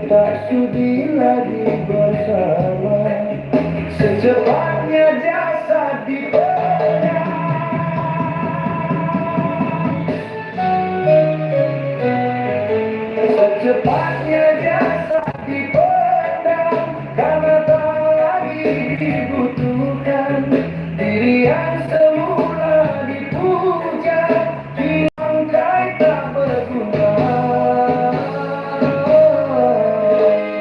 tak sudi lagi bersama. Secepatnya jasad dipendam, secepatnya jasad dipendam, karena tak lagi dibutuhkan. Diri yang semula dipuja dirangkai tak berguna.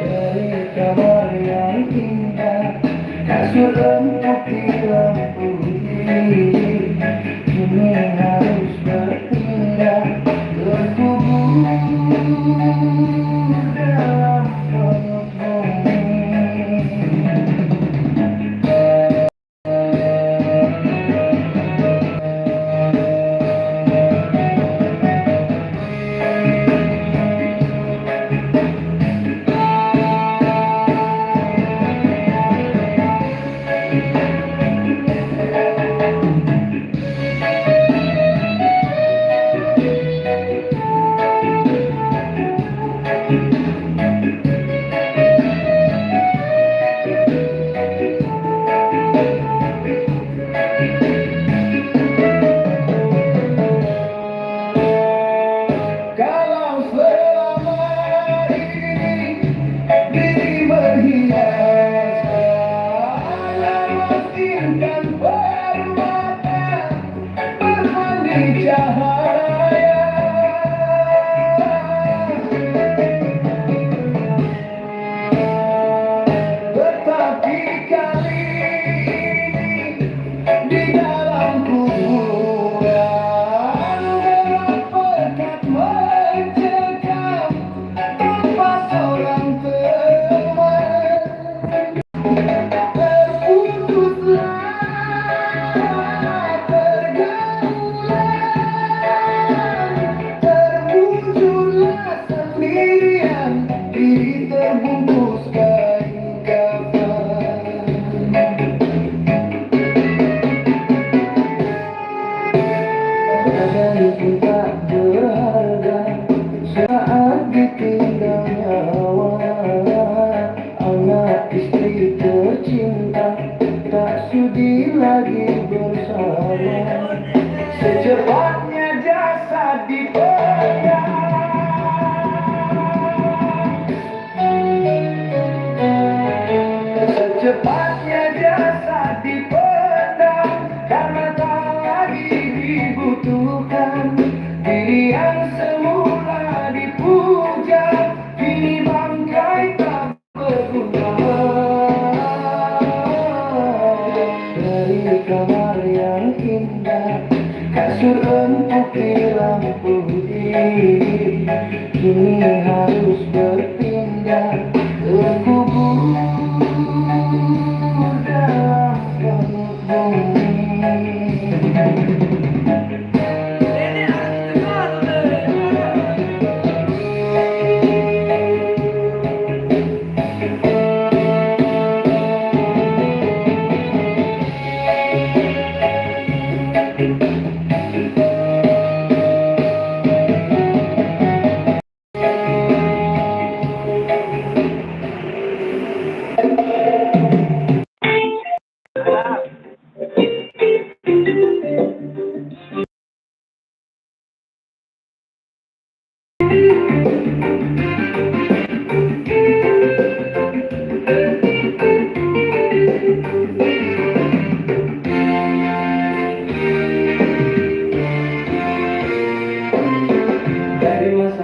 Dari kamar yang indah, kasur empuk di lampu kini harus berpindah, berkubur dalam peluk bumi. Kalau selama ini diri berhias, lepaskan permata bermandi cahaya. Tetapi kali ini di dalam kuburan gelap pekat mencekam tanpa seorang teman. Terputuslah pergaulan, termuncullah sendirian, diri terbungkus